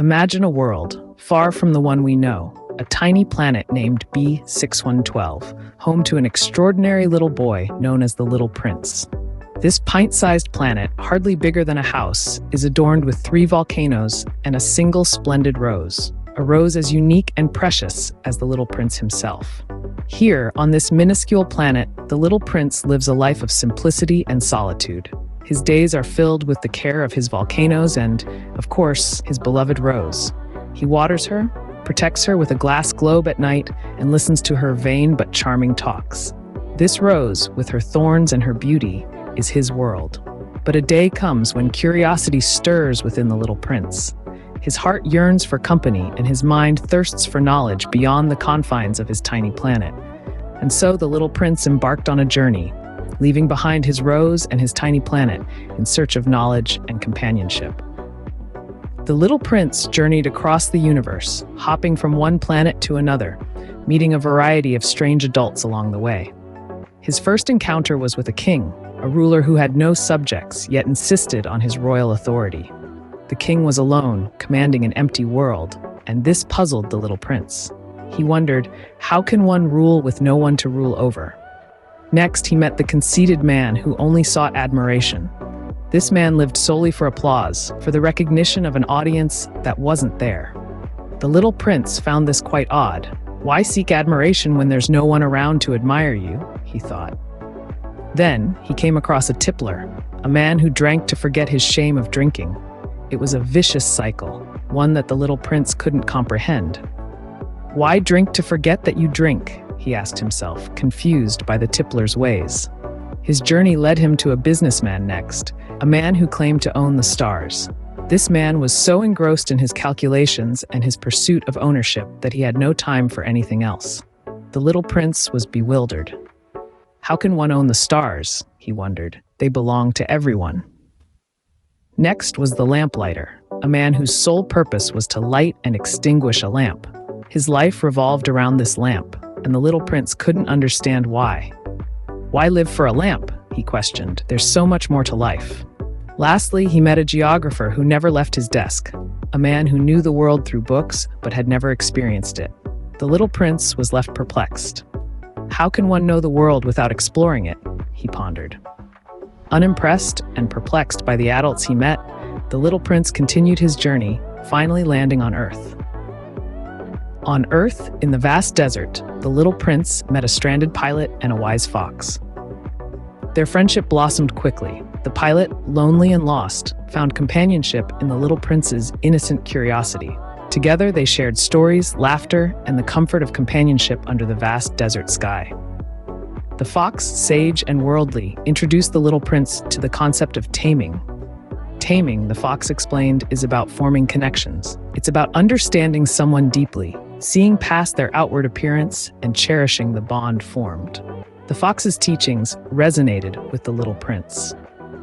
Imagine a world far from the one we know, a tiny planet named B6112, home to an extraordinary little boy known as the Little Prince. This pint-sized planet, hardly bigger than a house, is adorned with 3 volcanoes and a single splendid rose, a rose as unique and precious as the Little Prince himself. Here, on this minuscule planet, the Little Prince lives a life of simplicity and solitude. His days are filled with the care of his volcanoes and, of course, his beloved rose. He waters her, protects her with a glass globe at night, and listens to her vain but charming talks. This rose, with her thorns and her beauty, is his world. But a day comes when curiosity stirs within the Little Prince. His heart yearns for company and his mind thirsts for knowledge beyond the confines of his tiny planet. And so the Little Prince embarked on a journey, leaving behind his rose and his tiny planet in search of knowledge and companionship. The Little Prince journeyed across the universe, hopping from one planet to another, meeting a variety of strange adults along the way. His first encounter was with a king, a ruler who had no subjects, yet insisted on his royal authority. The king was alone, commanding an empty world, and this puzzled the Little Prince. He wondered, how can one rule with no one to rule over? Next, he met the conceited man who only sought admiration. This man lived solely for applause, for the recognition of an audience that wasn't there. The Little Prince found this quite odd. Why seek admiration when there's no one around to admire you, he thought. Then, he came across a tippler, a man who drank to forget his shame of drinking. It was a vicious cycle, one that the Little Prince couldn't comprehend. Why drink to forget that you drink? He asked himself, confused by the tippler's ways. His journey led him to a businessman next, a man who claimed to own the stars. This man was so engrossed in his calculations and his pursuit of ownership that he had no time for anything else. The Little Prince was bewildered. How can one own the stars? He wondered. They belong to everyone. Next was the lamplighter, a man whose sole purpose was to light and extinguish a lamp. His life revolved around this lamp, and the Little Prince couldn't understand why. Why live for a lamp? He questioned. There's so much more to life. Lastly, he met a geographer who never left his desk, a man who knew the world through books but had never experienced it. The Little Prince was left perplexed. How can one know the world without exploring it? He pondered. Unimpressed and perplexed by the adults he met, the Little Prince continued his journey, finally landing on Earth. On Earth, in the vast desert, the Little Prince met a stranded pilot and a wise fox. Their friendship blossomed quickly. The pilot, lonely and lost, found companionship in the Little Prince's innocent curiosity. Together, they shared stories, laughter, and the comfort of companionship under the vast desert sky. The fox, sage and worldly, introduced the Little Prince to the concept of taming. Taming, the fox explained, is about forming connections. It's about understanding someone deeply, seeing past their outward appearance, and cherishing the bond formed. The fox's teachings resonated with the Little Prince.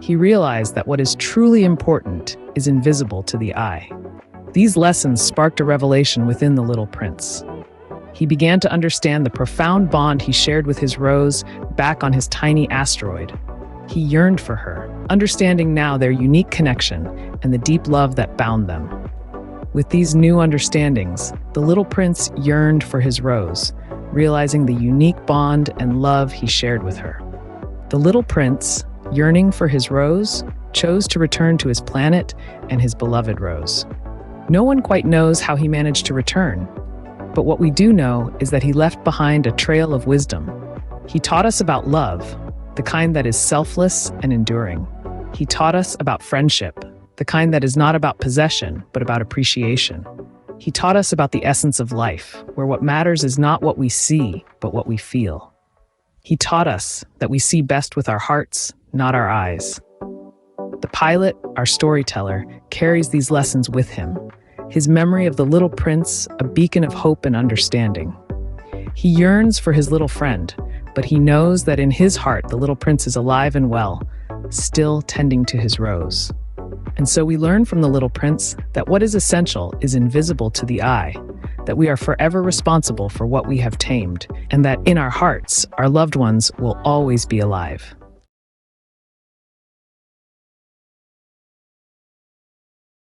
He realized that what is truly important is invisible to the eye. These lessons sparked a revelation within the Little Prince. He began to understand the profound bond he shared with his rose back on his tiny asteroid. He yearned for her, understanding now their unique connection and the deep love that bound them. With these new understandings, the Little Prince yearned for his rose, realizing the unique bond and love he shared with her. The Little Prince, yearning for his rose, chose to return to his planet and his beloved rose. No one quite knows how he managed to return, but what we do know is that he left behind a trail of wisdom. He taught us about love, the kind that is selfless and enduring. He taught us about friendship, the kind that is not about possession, but about appreciation. He taught us about the essence of life, where what matters is not what we see, but what we feel. He taught us that we see best with our hearts, not our eyes. The pilot, our storyteller, carries these lessons with him. His memory of the Little Prince, a beacon of hope and understanding. He yearns for his little friend, but he knows that in his heart the Little Prince is alive and well, still tending to his rose. And so we learn from the Little Prince that what is essential is invisible to the eye, that we are forever responsible for what we have tamed, and that in our hearts, our loved ones will always be alive.